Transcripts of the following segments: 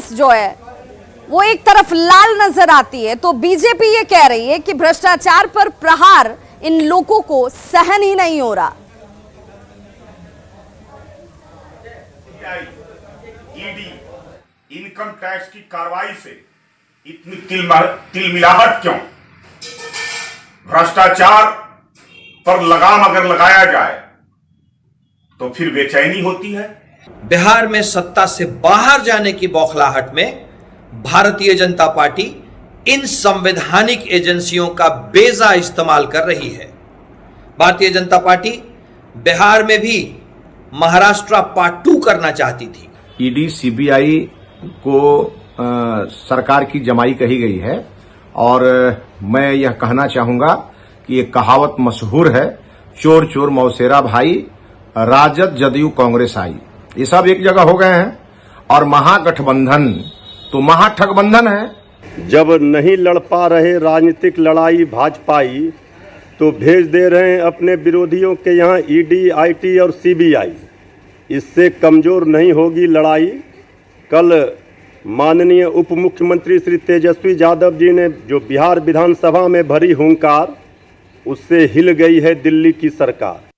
कांग्रेस जो है वो एक तरफ लाल नजर आती है, तो बीजेपी ये कह रही है कि भ्रष्टाचार पर प्रहार इन लोगों को सहन ही नहीं हो रहा। ईडी इनकम टैक्स की कार्रवाई से इतनी तिलमिलाहट क्यों? भ्रष्टाचार पर लगाम अगर लगाया जाए तो फिर बेचैनी होती है। बिहार में सत्ता से बाहर जाने की बौखलाहट में भारतीय जनता पार्टी इन संवैधानिक एजेंसियों का बेजा इस्तेमाल कर रही है। भारतीय जनता पार्टी बिहार में भी महाराष्ट्र पार्ट 2 करना चाहती थी। ईडी सीबीआई को सरकार की जमाई कही गई है और मैं यह कहना चाहूंगा कि ये कहावत मशहूर है, चोर चोर मौसेरा भाई, राजद जदयू कांग्रेस आई। ये सब एक जगह हो गए हैं और महागठबंधन तो महाठगबंधन है। जब नहीं लड़ पा रहे राजनीतिक लड़ाई भाजपाई तो भेज दे रहे हैं अपने विरोधियों के यहाँ ईडी, आईटी और सीबीआई। इससे कमजोर नहीं होगी लड़ाई। कल माननीय उप मुख्यमंत्री श्री तेजस्वी यादव जी ने जो बिहार विधानसभा में भरी हुंकार, उससे हिल गई है दिल्ली की सरकार।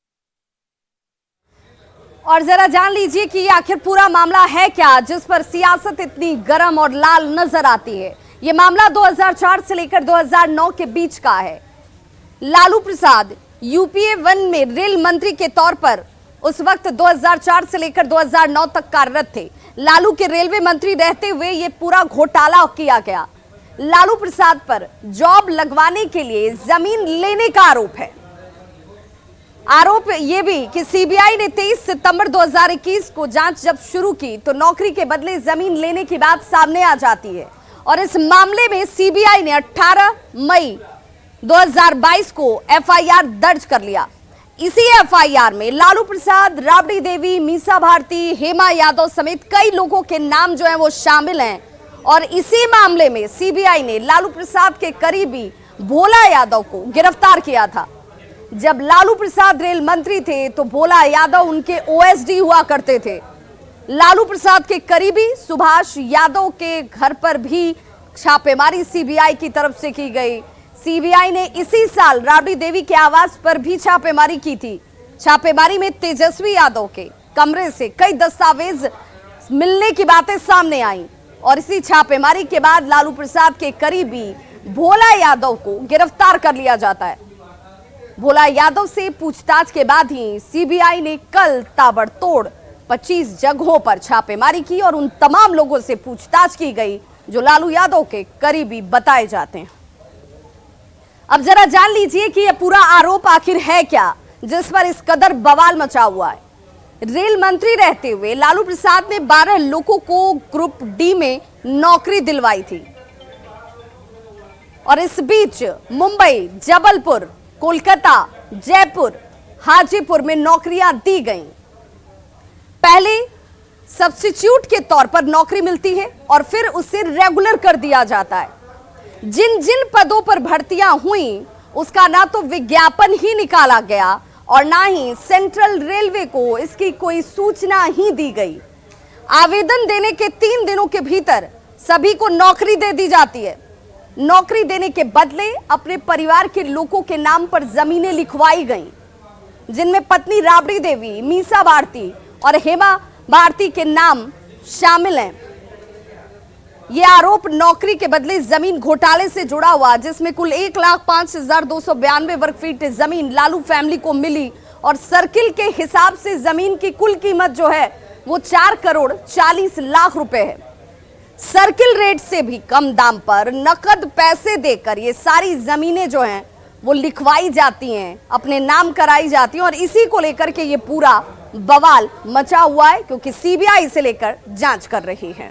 और जरा जान लीजिए कि आखिर पूरा मामला है क्या, जिस पर सियासत इतनी गर्म और लाल नजर आती है। ये मामला 2004 से लेकर 2009 के बीच का है। लालू प्रसाद यूपीए 1 में रेल मंत्री के तौर पर उस वक्त 2004 से लेकर 2009 तक कार्यरत थे। लालू के रेलवे मंत्री रहते हुए ये पूरा घोटाला किया गया। लालू प्रसाद पर जॉब लगवाने के लिए जमीन लेने का आरोप है। आरोप यह भी कि सीबीआई ने 23 सितंबर 2021 को जांच जब शुरू की तो नौकरी के बदले जमीन लेने की बात सामने आ जाती है और इस मामले में सीबीआई ने 18 मई 2022 को एफआईआर दर्ज कर लिया। इसी एफआईआर में लालू प्रसाद, राबड़ी देवी, मीसा भारती, हेमा यादव समेत कई लोगों के नाम जो हैं वो शामिल हैं और इसी मामले में सीबीआई ने लालू प्रसाद के करीबी भोला यादव को गिरफ्तार किया था। जब लालू प्रसाद रेल मंत्री थे तो भोला यादव उनके ओएसडी हुआ करते थे। लालू प्रसाद के करीबी सुभाष यादव के घर पर भी छापेमारी सीबीआई की तरफ से की गई। सीबीआई ने इसी साल राबड़ी देवी के आवास पर भी छापेमारी की थी। छापेमारी में तेजस्वी यादव के कमरे से कई दस्तावेज मिलने की बातें सामने आई और इसी छापेमारी के बाद लालू प्रसाद के करीबी भोला यादव को गिरफ्तार कर लिया जाता है। भोला यादव से पूछताछ के बाद ही सीबीआई ने कल ताबड़तोड़ 25 जगहों पर छापेमारी की और उन तमाम लोगों से पूछताछ की गई जो लालू यादव के करीबी बताए जाते हैं। अब जरा जान लीजिए कि यह पूरा आरोप आखिर है क्या, जिस पर इस कदर बवाल मचा हुआ है। रेल मंत्री रहते हुए लालू प्रसाद ने 12 लोगों को ग्रुप डी में नौकरी दिलवाई थी और इस बीच मुंबई, जबलपुर, कोलकाता, जयपुर, हाजीपुर में नौकरियां दी गईं। पहले सब्स्टिट्यूट के तौर पर नौकरी मिलती है और फिर उसे रेगुलर कर दिया जाता है। जिन जिन पदों पर भर्तियां हुई उसका ना तो विज्ञापन ही निकाला गया और ना ही सेंट्रल रेलवे को इसकी कोई सूचना ही दी गई। आवेदन देने के 3 दिनों के भीतर सभी को नौकरी दे दी जाती है। नौकरी देने के बदले अपने परिवार के लोगों के नाम पर जमीनें लिखवाई गईं, जिनमें पत्नी राबड़ी देवी, मीसा भारती और हेमा भारती के नाम शामिल हैं। यह आरोप नौकरी के बदले जमीन घोटाले से जुड़ा हुआ, जिसमें कुल 1,05,292 वर्ग फीट जमीन लालू फैमिली को मिली और सर्किल के हिसाब से जमीन की कुल कीमत जो है वो 4 करोड़ 40 लाख रुपए है। सर्किल रेट से भी कम दाम पर नकद पैसे देकर ये सारी जमीनें जो हैं वो लिखवाई जाती हैं, अपने नाम कराई जाती हैं और इसी को लेकर के ये पूरा बवाल मचा हुआ है, क्योंकि सीबीआई इसे लेकर जांच कर रही है।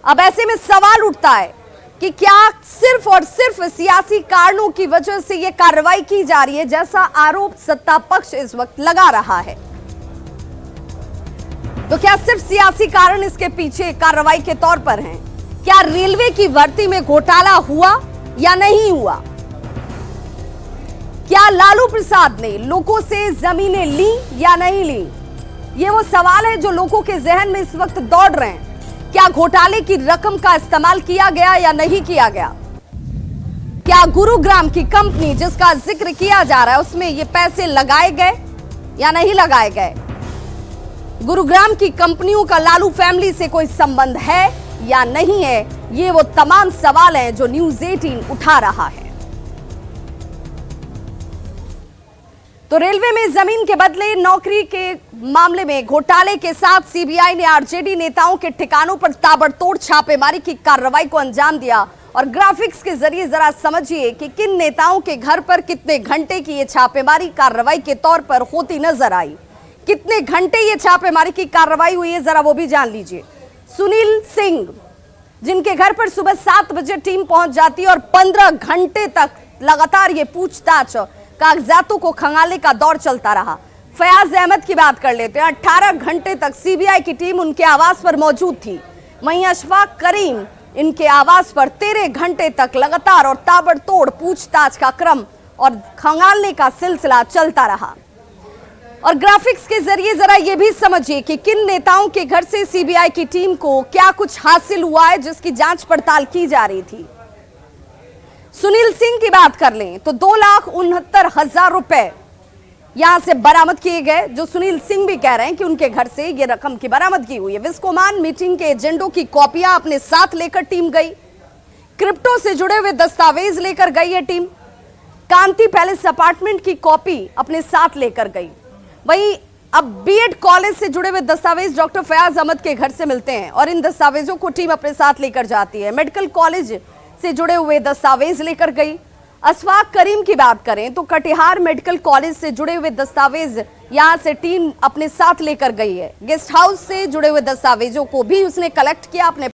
अब ऐसे में सवाल उठता है कि क्या सिर्फ और सिर्फ सियासी कारणों की वजह से ये कार्रवाई की जा रही है, जैसा आरोप सत्ता पक्ष इस वक्त लगा रहा है। तो क्या सिर्फ सियासी कारण इसके पीछे कार्रवाई के तौर पर हैं? क्या रेलवे की भर्ती में घोटाला हुआ या नहीं हुआ? क्या लालू प्रसाद ने लोगों से जमीनें ली या नहीं ली? ये वो सवाल है जो लोगों के जहन में इस वक्त दौड़ रहे हैं। क्या घोटाले की रकम का इस्तेमाल किया गया या नहीं किया गया? क्या गुरुग्राम की कंपनी जिसका जिक्र किया जा रहा है उसमें ये पैसे लगाए गए या नहीं लगाए गए? गुरुग्राम की कंपनियों का लालू फैमिली से कोई संबंध है या नहीं है? ये वो तमाम सवाल हैं जो न्यूज़ 18 उठा रहा है। तो रेलवे में जमीन के बदले नौकरी के मामले में घोटाले के साथ सीबीआई ने आरजेडी नेताओं के ठिकानों पर ताबड़तोड़ छापेमारी की कार्रवाई को अंजाम दिया। और ग्राफिक्स के जरिए जरा समझिए कि किन नेताओं के घर पर कितने घंटे की ये छापेमारी कार्रवाई के तौर पर होती नजर आई। कितने घंटे ये छापेमारी की कार्रवाई हुई है जरा वो भी जान लीजिए। सुनील सिंह, जिनके घर पर सुबह 7 बजे टीम पहुंच जाती है और 15 घंटे तक लगातार ये पूछताछ, कागजातों को खंगालने का दौर चलता रहा। फयाज अहमद की बात कर लेते हैं। 18 घंटे तक सीबीआई की टीम उनके आवास पर मौजूद थी। वहीं अशफाक करीम, इनके आवास पर 13 घंटे तक लगातार और ताबड़तोड़ पूछताछ का क्रम और खंगालने का सिलसिला चलता रहा। और ग्राफिक्स के जरिए जरा ये भी समझिए कि किन नेताओं के घर से सीबीआई की टीम को क्या कुछ हासिल हुआ है जिसकी जांच पड़ताल की जा रही थी। सुनील सिंह की बात कर लें तो 2,69,000 रुपए यहां से बरामद किए गए, जो सुनील सिंह भी कह रहे हैं कि उनके घर से ये रकम की बरामदगी हुई है। विस्कोमान मीटिंग के एजेंडों की कॉपियां अपने साथ लेकर टीम गई। क्रिप्टो से जुड़े हुए दस्तावेज लेकर गई है टीम। कांति पैलेस अपार्टमेंट की कॉपी अपने साथ लेकर गई। वहीं अब बीएड कॉलेज से जुड़े हुए दस्तावेज डॉक्टर फयाज अहमद के घर से मिलते हैं और इन दस्तावेजों को टीम अपने साथ लेकर जाती है। मेडिकल कॉलेज से जुड़े हुए दस्तावेज लेकर गई। अशफाक करीम की बात करें तो कटिहार मेडिकल कॉलेज से जुड़े हुए दस्तावेज यहां से टीम अपने साथ लेकर गई है। गेस्ट हाउस से जुड़े हुए दस्तावेजों को भी उसने कलेक्ट किया, अपने